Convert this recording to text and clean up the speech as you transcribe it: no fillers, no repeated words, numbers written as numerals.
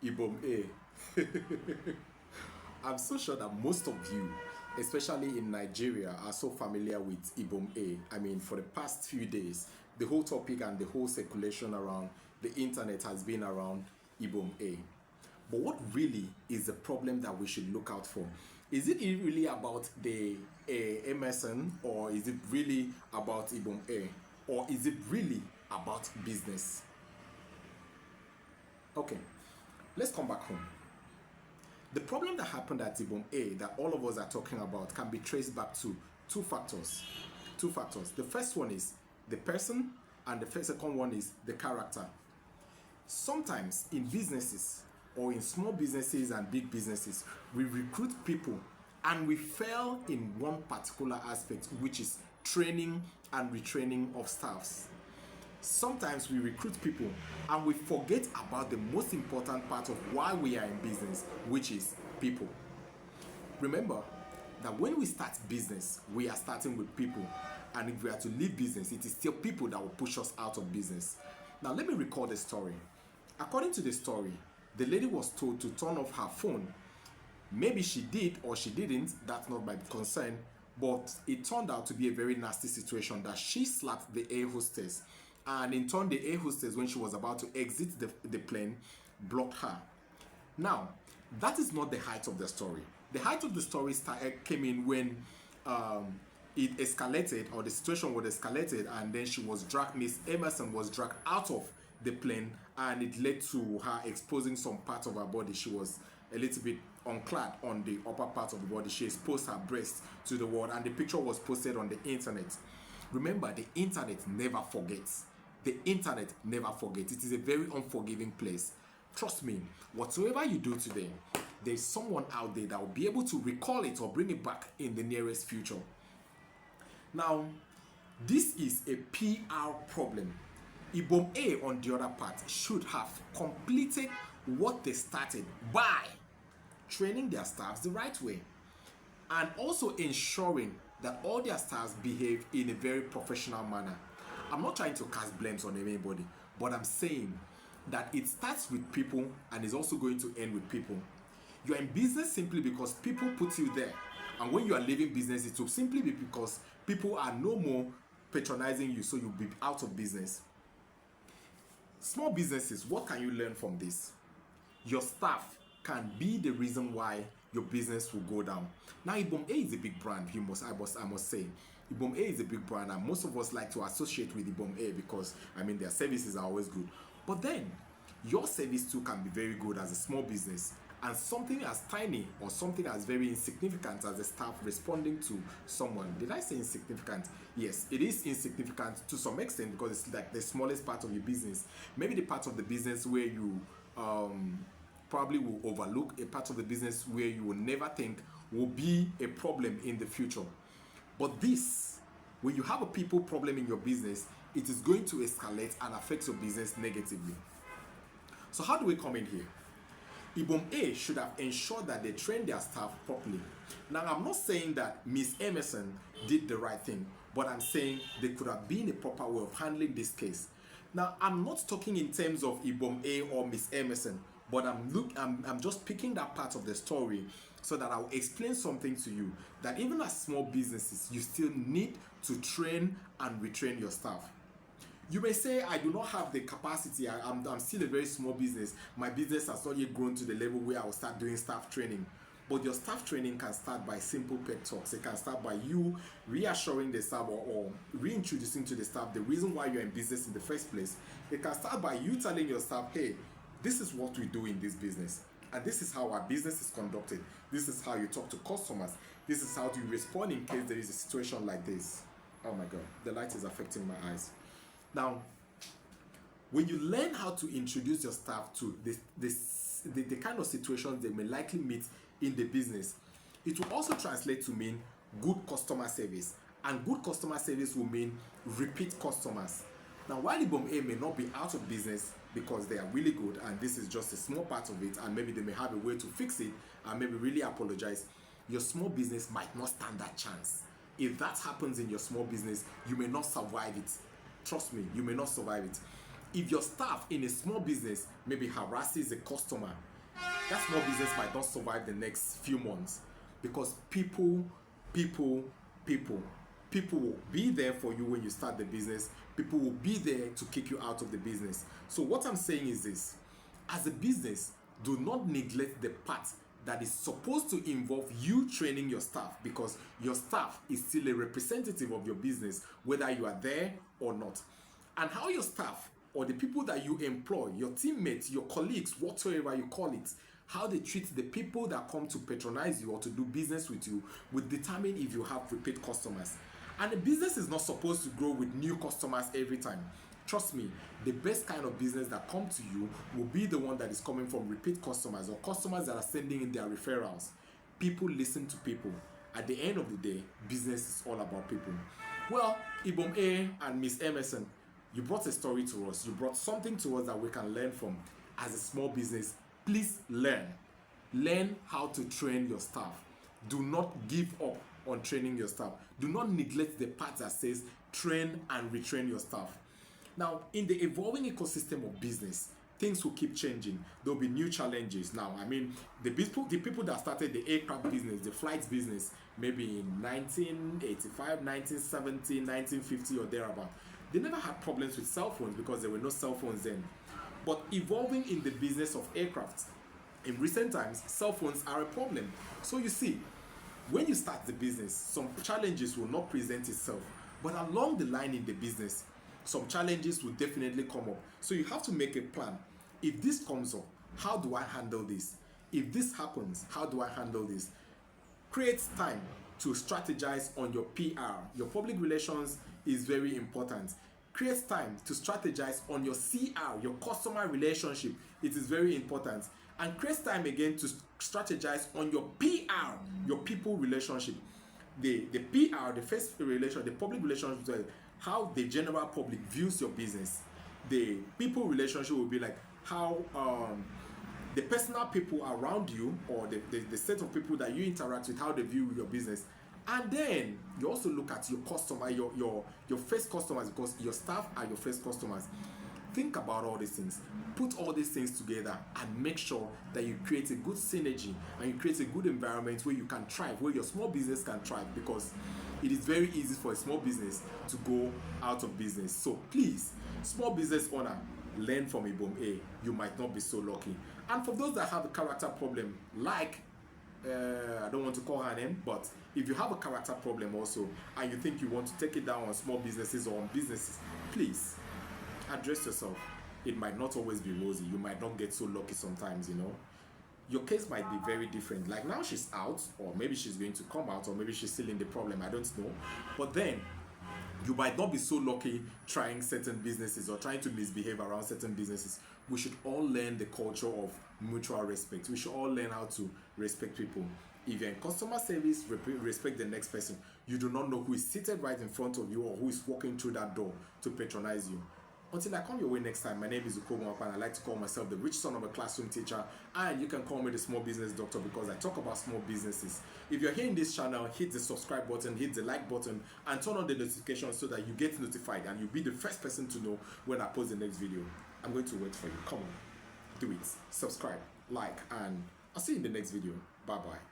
Ibom Air. I'm so sure that most of you, especially in Nigeria, are so familiar with Ibom Air. I mean, for the past few days, the whole topic and the whole circulation around the internet has been around Ibom Air. But what really is the problem that we should look out for? Is it really about the MSN, or is it really about Ibom Air, or is it really about business? Okay, let's come back home. The problem that happened at Ibom A that all of us are talking about can be traced back to two factors. Two factors. The first one is the person, and the second one is the character. Sometimes in businesses, or in small businesses and big businesses, we recruit people and we fail in one particular aspect, which is training and retraining of staffs. Sometimes we recruit people and we forget about the most important part of why we are in business, which is people. Remember that when we start business, we are starting with people, and if we are to leave business, it is still people that will push us out of business. Now let me recall the story. According to the story, the lady was told to turn off her phone. Maybe she did or she didn't, that's not my concern, but it turned out to be a very nasty situation that she slapped the air hostess, and in turn the air hostess, when she was about to exit the plane, blocked her. Now that is not the height of the story. The height of the story came in when it escalated, or the situation was escalated, and then she was dragged, Miss Emerson was dragged out of the plane, and it led to her exposing some parts of her body. She was a little bit unclad on the upper part of the body. She exposed her breast to the world, and the picture was posted on the internet. Remember, the internet never forgets. The internet never forgets. It is a very unforgiving place. Trust me, whatsoever you do today, there's someone out there that will be able to recall it or bring it back in the nearest future. Now, this is a PR problem. Ibom A, on the other part, should have completed what they started by training their staffs the right way, and also ensuring that all their staffs behave in a very professional manner. I'm not trying to cast blames on anybody, but I'm saying that it starts with people and is also going to end with people. You are in business simply because people put you there, and when you are leaving business, it will simply be because people are no more patronizing you, so you'll be out of business. Small businesses, what can you learn from this? Your staff can be the reason why your business will go down. Now, Ibom A is a big brand. I must say, Ibom A is a big brand, and most of us like to associate with Ibom A because, I mean, their services are always good. But then, your service too can be very good as a small business, and something as tiny or something as very insignificant as the staff responding to someone. Did I say insignificant? Yes, it is insignificant to some extent because it's like the smallest part of your business. Maybe the part of the business where you probably will overlook, a part of the business where you will never think will be a problem in the future. But this, when you have a people problem in your business, it is going to escalate and affect your business negatively. So how do we come in here? Ibom A should have ensured that they train their staff properly. Now, I'm not saying that Miss Emerson did the right thing, but I'm saying there could have been a proper way of handling this case. Now, I'm not talking in terms of Ibom A or Miss Emerson, but I'm just picking that part of the story so that I'll explain something to you, that even as small businesses, you still need to train and retrain your staff. You may say, I do not have the capacity, I'm still a very small business, my business has not yet grown to the level where I will start doing staff training. But your staff training can start by simple pep talks. It can start by you reassuring the staff, or reintroducing to the staff the reason why you're in business in the first place. It can start by you telling your staff, hey, this is what we do in this business, and this is how our business is conducted. This is how you talk to customers. This is how you respond in case there is a situation like this. Oh my God, the light is affecting my eyes. Now, when you learn how to introduce your staff to the kind of situations they may likely meet in the business, it will also translate to mean good customer service. And good customer service will mean repeat customers. Now, while Ibom A may not be out of business because they are really good, and this is just a small part of it, and maybe they may have a way to fix it, and maybe really apologize, your small business might not stand that chance. If that happens in your small business, you may not survive it. Trust me, you may not survive it. If your staff in a small business maybe harasses a customer, that small business might not survive the next few months, because people will be there for you when you start the business. People will be there to kick you out of the business. So what I'm saying is this: as a business, do not neglect the part that is supposed to involve you training your staff, because your staff is still a representative of your business, whether you are there or not. And how your staff or the people that you employ, your teammates, your colleagues, whatsoever you call it, how they treat the people that come to patronize you or to do business with you will determine if you have repeat customers. And a business is not supposed to grow with new customers every time. Trust me, the best kind of business that come to you will be the one that is coming from repeat customers, or customers that are sending in their referrals. People listen to people. At the end of the day, business is all about people. Well, Ibom Air and Miss Emerson, you brought a story to us. You brought something to us that we can learn from. As a small business, please learn. Learn how to train your staff. Do not give up on training your staff. Do not neglect the part that says train and retrain your staff. Now, in the evolving ecosystem of business, things will keep changing. There will be new challenges. Now, I mean, the people that started the aircraft business, the flights business, maybe in 1985, 1970, 1950 or thereabout, they never had problems with cell phones because there were no cell phones then. But evolving in the business of aircraft, in recent times, cell phones are a problem. So you see, when you start the business, some challenges will not present itself. But along the line in the business, some challenges will definitely come up. So you have to make a plan. If this comes up, how do I handle this? If this happens, how do I handle this? Create time to strategize on your PR. Your public relations is very important. Create time to strategize on your CR, your customer relationship. It is very important. And create time again to strategize on your PR, your people relationship. The PR, the first relation, the public relationship, how the general public views your business. The people relationship will be like how the personal people around you, or the set of people that you interact with, how they view your business. And then you also look at your customer, your first customers, because your staff are your first customers. Think about all these things. Put all these things together and make sure that you create a good synergy and you create a good environment where you can thrive, where your small business can thrive, because it is very easy for a small business to go out of business. So please, small business owner, learn from Ibom Air. You might not be so lucky. And for those that have a character problem, like I don't want to call her name, but if you have a character problem also and you think you want to take it down on small businesses or on businesses, please address yourself. It might not always be rosy. You might not get so lucky sometimes, you know. Your case might be very different. Like now she's out, or maybe she's going to come out, or maybe she's still in the problem. I don't know. But then you might not be so lucky trying certain businesses or trying to misbehave around certain businesses. We should all learn the culture of mutual respect. We should all learn how to respect people. If you're in customer service, respect the next person. You do not know who is seated right in front of you or who is walking through that door to patronize you. Until I come your way next time, my name is Ibom Air, and I like to call myself the rich son of a classroom teacher, and you can call me the small business doctor because I talk about small businesses. If you're here in this channel, hit the subscribe button, hit the like button, and turn on the notifications so that you get notified and you'll be the first person to know when I post the next video. I'm going to wait for you. Come on, do it. Subscribe, like, and I'll see you in the next video. Bye-bye.